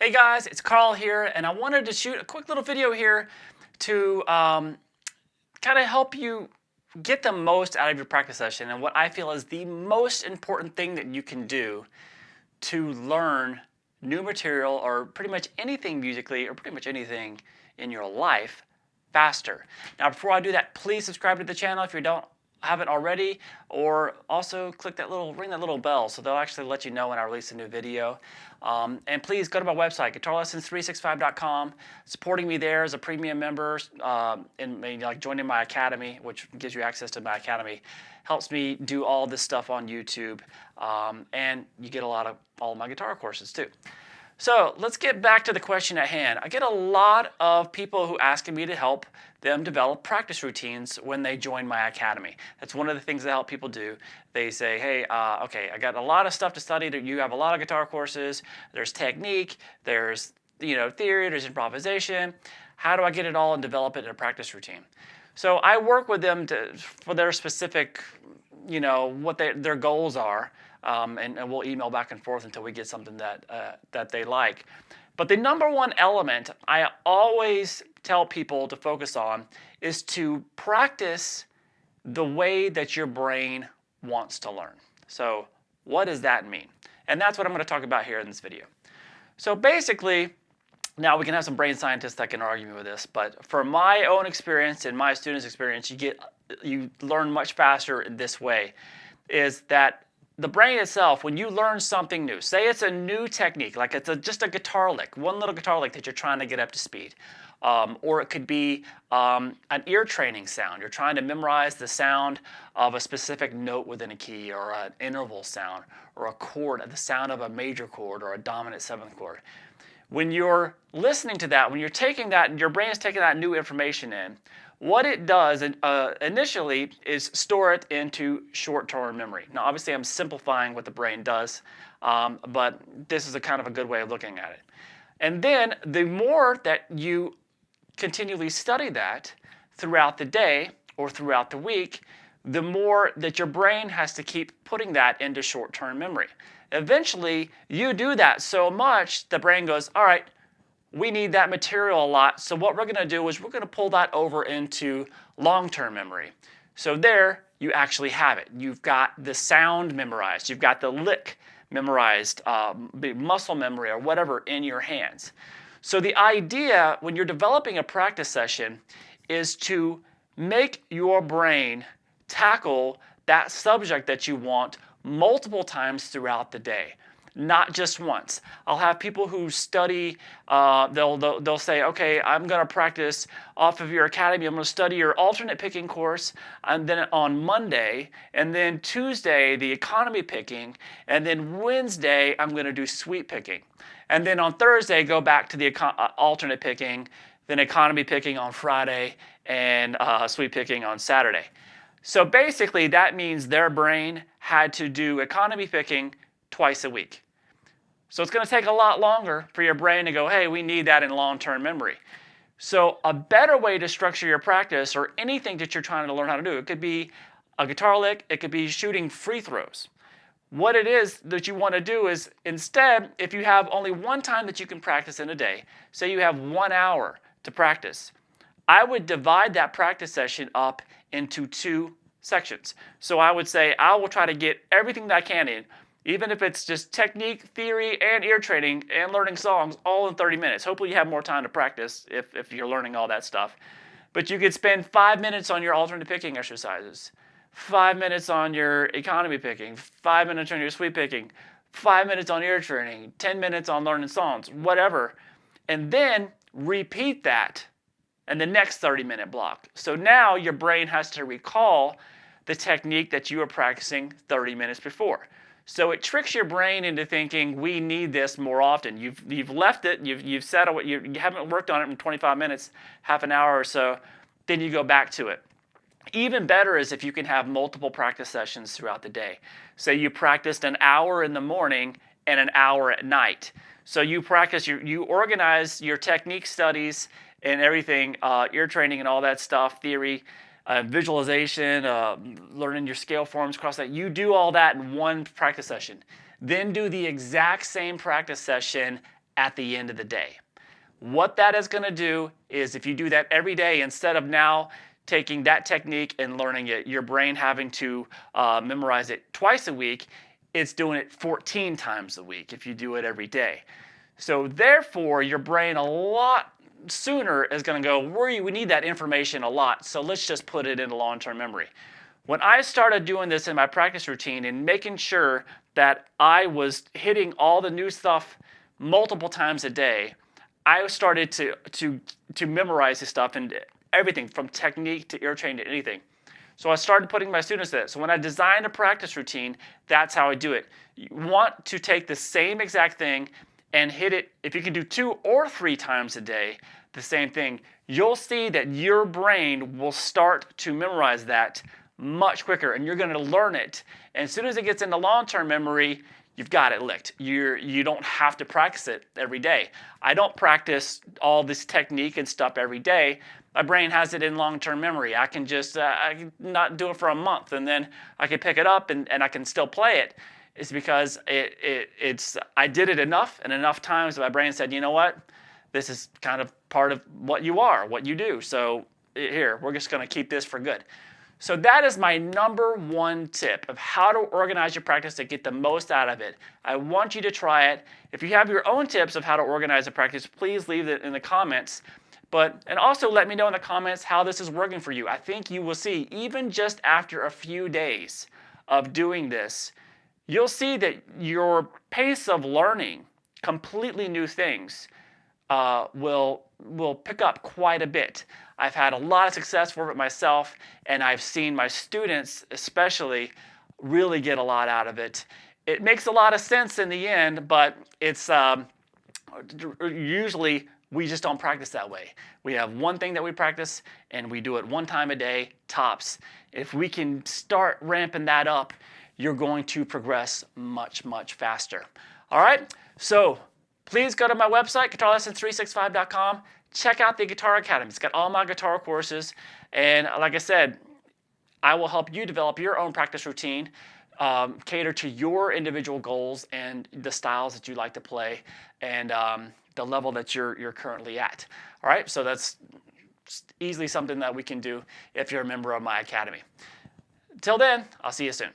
Hey guys, it's Carl here, and I wanted to shoot a quick little video here to kind of help you get the most out of your practice session and what I feel is the most important thing that you can do to learn new material or pretty much anything musically or pretty much anything in your life faster. Now, before I do that, please subscribe to the channel if you haven't already, or also click that ring that little bell so they'll actually let you know when I release a new video. And please go to my website, guitarlessons365.com. Supporting me there as a premium member and like joining my academy, which gives you access to my academy, helps me do all this stuff on YouTube, and you get all of my guitar courses too. So let's get back to the question at hand. I get a lot of people who ask me to help them develop practice routines when they join my academy. That's one of the things that I help people do. They say, hey, okay, I got a lot of stuff to study. You have a lot of guitar courses. There's technique, there's theory, there's improvisation. How do I get it all and develop it in a practice routine? So I work with them for their specific, what their goals are. And we'll email back and forth until we get something that they like. But the number one element I always tell people to focus on is to practice the way that your brain wants to learn. So what does that mean? And that's what I'm going to talk about here in this video. So basically, now we can have some brain scientists that can argue with this, but from my own experience and my students' experience, you learn much faster in this way, is that the brain itself, when you learn something new, say it's a new technique, like it's just a guitar lick, one little guitar lick that you're trying to get up to speed, or it could be an ear training sound. You're trying to memorize the sound of a specific note within a key, or an interval sound, or a chord, the sound of a major chord, or a dominant seventh chord. When you're listening to that, when you're taking that, your brain is taking that new information in, what it does initially is store it into short-term memory. Now, obviously, I'm simplifying what the brain does, but this is a kind of a good way of looking at it. And then the more that you continually study that throughout the day or throughout the week, the more that your brain has to keep putting that into short-term memory. Eventually, you do that so much, the brain goes, all right, we need that material a lot, so what we're going to do is we're going to pull that over into long-term memory. So there, you actually have it. You've got the sound memorized. You've got the lick memorized, muscle memory or whatever in your hands. So the idea when you're developing a practice session is to make your brain tackle that subject that you want multiple times throughout the day. Not just once. I'll have people who study, they'll say, okay, I'm going to practice off of your academy. I'm going to study your alternate picking course, and then on Monday, and then Tuesday, the economy picking, and then Wednesday, I'm going to do sweep picking. And then on Thursday, go back to the alternate picking, then economy picking on Friday, and sweep picking on Saturday. So basically, that means their brain had to do economy picking twice a week. So it's going to take a lot longer for your brain to go, hey, we need that in long-term memory. So a better way to structure your practice or anything that you're trying to learn how to do, it could be a guitar lick, it could be shooting free throws. What it is that you want to do is instead, if you have only one time that you can practice in a day, say you have 1 hour to practice, I would divide that practice session up into 2 sections. So I would say I will try to get everything that I can in, even if it's just technique, theory, and ear training, and learning songs, all in 30 minutes. Hopefully you have more time to practice if you're learning all that stuff. But you could spend 5 minutes on your alternate picking exercises, 5 minutes on your economy picking, 5 minutes on your sweep picking, 5 minutes on ear training, 10 minutes on learning songs, whatever. And then repeat that in the next 30-minute block. So now your brain has to recall the technique that you were practicing 30 minutes before. So it tricks your brain into thinking we need this more often. You've left it, you've said you haven't worked on it in 25 minutes, half an hour or so, then you go back to it. Even better is if you can have multiple practice sessions throughout the day. Say you practiced an hour in the morning and an hour at night. So you practice, you organize your technique studies and everything, ear training and all that stuff, theory, visualization, learning your scale forms, cross that. You do all that in one practice session. Then do the exact same practice session at the end of the day. What that is going to do is if you do that every day, instead of now taking that technique and learning it, your brain having to memorize it twice a week, it's doing it 14 times a week if you do it every day. So therefore, your brain a lot sooner is going to go, we need that information a lot, so let's just put it into long-term memory. When I started doing this in my practice routine and making sure that I was hitting all the new stuff multiple times a day, I started to memorize this stuff and everything from technique to ear training to anything. So I started putting my students at it. So when I design a practice routine, that's how I do it. You want to take the same exact thing and hit it, if you can do 2 or 3 times a day, the same thing, you'll see that your brain will start to memorize that much quicker, and you're going to learn it. And as soon as it gets into long-term memory, you've got it licked. You don't have to practice it every day. I don't practice all this technique and stuff every day. My brain has it in long-term memory. I can just I can not do it for a month, and then I can pick it up and I can still play it. It's because I did it enough and enough times that my brain said, you know what? This is kind of part of what you are, what you do. So here, we're just going to keep this for good. So that is my number 1 tip of how to organize your practice to get the most out of it. I want you to try it. If you have your own tips of how to organize a practice, please leave it in the comments. And also let me know in the comments how this is working for you. I think you will see, even just after a few days of doing this, you'll see that your pace of learning completely new things will pick up quite a bit. I've had a lot of success with it myself, and I've seen my students especially really get a lot out of it. It makes a lot of sense in the end, but it's usually we just don't practice that way. We have one thing that we practice, and we do it 1 time a day, tops. If we can start ramping that up, you're going to progress much, much faster. All right, so please go to my website, guitarlessons365.com. Check out the Guitar Academy. It's got all my guitar courses. And like I said, I will help you develop your own practice routine, cater to your individual goals and the styles that you like to play, and the level that you're currently at. All right, so that's easily something that we can do if you're a member of my academy. Till then, I'll see you soon.